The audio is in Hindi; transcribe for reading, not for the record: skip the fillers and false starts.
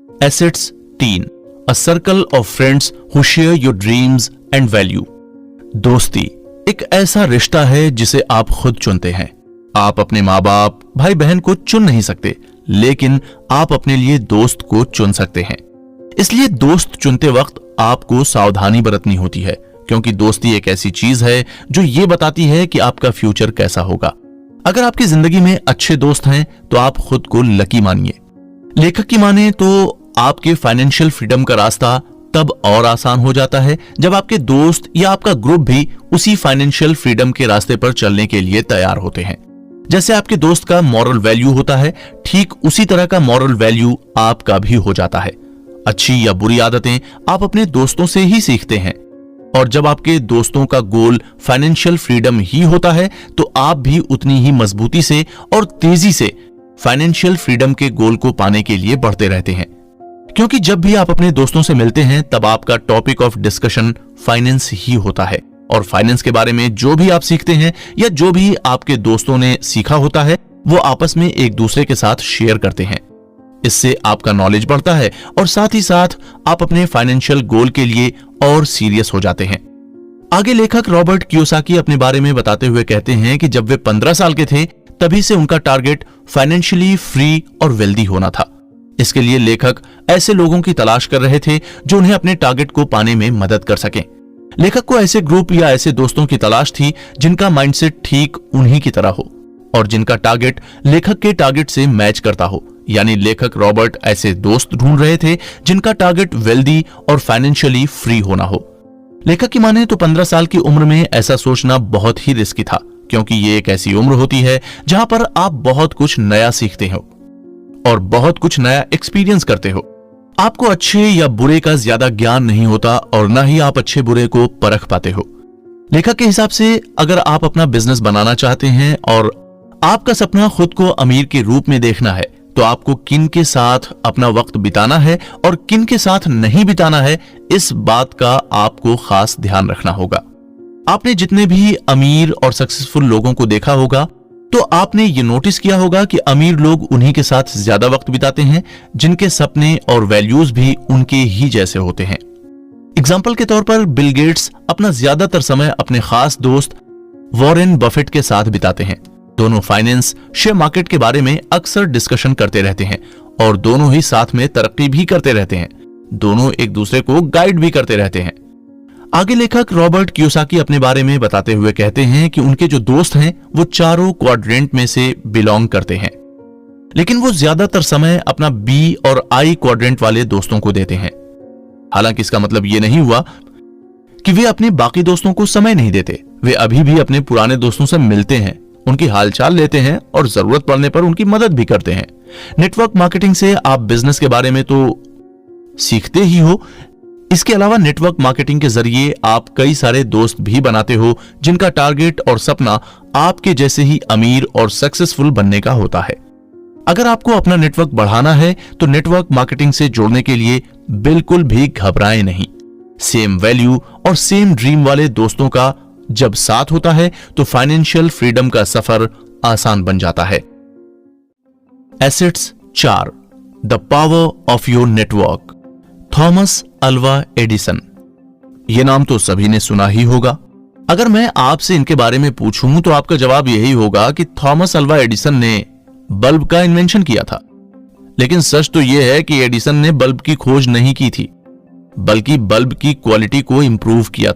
Assets 3, a circle of friends who share your dreams and value. दोस्ती एक ऐसा रिश्ता है जिसे आप खुद चुनते हैं। आप अपने माँ बाप, भाई बहन को चुन नहीं सकते, लेकिन आप अपने लिए दोस्त को चुन सकते हैं। इसलिए दोस्त चुनते वक्त आपको सावधानी बरतनी होती है, क्योंकि दोस्ती एक ऐसी चीज है जो ये बताती है कि आपका फ्यूचर कैसा होगा। अगर आपकी जिंदगी में अच्छे दोस्त हैं तो आप खुद को लकी मानिए। लेखक की माने तो आपके फाइनेंशियल फ्रीडम का रास्ता तब और आसान हो जाता है जब आपके दोस्त या आपका ग्रुप भी उसी फाइनेंशियल फ्रीडम के रास्ते पर चलने के लिए तैयार होते हैं। जैसे आपके दोस्त का मॉरल वैल्यू होता है, ठीक उसी तरह का मॉरल वैल्यू आपका भी हो जाता है। अच्छी या बुरी आदतें आप अपने दोस्तों से ही सीखते हैं, और जब आपके दोस्तों का गोल फाइनेंशियल फ्रीडम ही होता है तो आप भी उतनी ही मजबूती से और तेजी से फाइनेंशियल फ्रीडम के गोल को पाने के लिए बढ़ते रहते हैं। क्योंकि जब भी आप अपने दोस्तों से मिलते हैं तब आपका टॉपिक ऑफ डिस्कशन फाइनेंस ही होता है, और फाइनेंस के बारे में जो भी आप सीखते हैं या जो भी आपके दोस्तों ने सीखा होता है वो आपस में एक दूसरे के साथ शेयर करते हैं। इससे आपका नॉलेज बढ़ता है और साथ ही साथ आप अपने फाइनेंशियल गोल के लिए और सीरियस हो जाते हैं। आगे लेखक रॉबर्ट कियोसाकी अपने बारे में बताते हुए कहते हैं कि जब वे 15 साल के थे तभी से उनका टारगेट फाइनेंशियली फ्री और वेल्दी होना था। इसके लिए लेखक ऐसे लोगों की तलाश कर रहे थे जो उन्हें अपने टारगेट को पाने में मदद कर सकें। लेखक को ऐसे ग्रुप या ऐसे दोस्तों की तलाश थी जिनका माइंडसेट ठीक उन्हीं की तरह हो और जिनका टारगेट लेखक के टारगेट से मैच करता हो। यानी लेखक रॉबर्ट ऐसे दोस्त ढूंढ रहे थे जिनका टारगेट वेल्दी और फाइनेंशियली फ्री होना हो। लेखक की माने तो 15 साल की उम्र में ऐसा सोचना बहुत ही रिस्की था, क्योंकि ये एक ऐसी उम्र होती है जहां पर आप बहुत कुछ नया सीखते हो और बहुत कुछ नया एक्सपीरियंस करते हो। आपको अच्छे या बुरे का ज्यादा ज्ञान नहीं होता और ना ही आप अच्छे बुरे को परख पाते हो। लेखक के हिसाब से अगर आप अपना बिजनेस बनाना चाहते हैं और आपका सपना खुद को अमीर के रूप में देखना है तो आपको किन के साथ अपना वक्त बिताना है और किन के साथ नहीं बिताना है, इस बात का आपको खास ध्यान रखना होगा। आपने जितने भी अमीर और सक्सेसफुल लोगों को देखा होगा तो आपने ये नोटिस किया होगा कि अमीर लोग उन्हीं के साथ ज्यादा वक्त बिताते हैं जिनके सपने और वैल्यूज भी उनके ही जैसे होते हैं। एग्जाम्पल के तौर पर बिल गेट्स अपना ज्यादातर समय अपने खास दोस्त वॉरेन बफेट के साथ बिताते हैं। दोनों फाइनेंस, शेयर मार्केट के बारे में अक्सर डिस्कशन करते रहते हैं और दोनों ही साथ में तरक्की भी करते रहते हैं। दोनों एक दूसरे को गाइड भी करते रहते हैं। आगे लेखक रॉबर्ट कियोसाकी अपने बारे में बताते हुए कहते हैं कि उनके जो दोस्त हैं वो चारों क्वाड्रेंट में से बिलोंग करते हैं, लेकिन वो ज्यादातर समय अपना बी और आई क्वाड्रेंट वाले दोस्तों को देते हैं। हालांकि इसका मतलब ये नहीं हुआ कि वे अपने बाकी दोस्तों को समय नहीं देते। वे अभी भी अपने पुराने दोस्तों से मिलते हैं, उनकी हालचाल लेते हैं और जरूरत पड़ने पर उनकी मदद भी करते हैं। नेटवर्क मार्केटिंग से आप बिजनेस के बारे में तो सीखते ही हो, इसके अलावा नेटवर्क मार्केटिंग के जरिए आप कई सारे दोस्त भी बनाते हो जिनका टारगेट और सपना आपके जैसे ही अमीर और सक्सेसफुल बनने का होता है। अगर आपको अपना नेटवर्क बढ़ाना है तो नेटवर्क मार्केटिंग से जोड़ने के लिए बिल्कुल भी घबराएं नहीं। सेम वैल्यू और सेम ड्रीम वाले दोस्तों का जब साथ होता है तो फाइनेंशियल फ्रीडम का सफर आसान बन जाता है। Assets 4, the power of your network. Thomas Alva Edison. यह नाम तो सभी ने सुना ही होगा। अगर मैं आपसे इनके बारे में पूछूं तो आपका जवाब यही होगा कि थॉमस अल्वा एडिसन ने बल्ब का इन्वेंशन किया था। लेकिन सच तो यह है कि एडिसन ने बल्ब की खोज नहीं की थी, बल्कि बल्ब की क्वालिटी को इंप्रूव किया